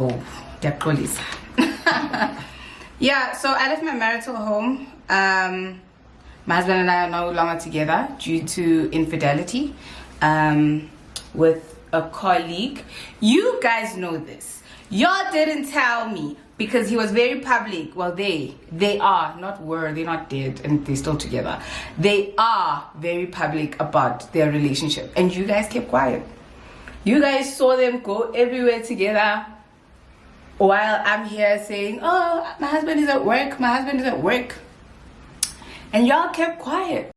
Oh, that police. Yeah, so I left my marital home. My husband and I are no longer together due to infidelity with a colleague. You guys know this. Y'all didn't tell me because he was very public. Well, they are, not were, they're not dead and they're still together. They are very public about their relationship and you guys kept quiet. You guys saw them go everywhere together while I'm here saying, oh, my husband is at work, my husband is at work. And y'all kept quiet.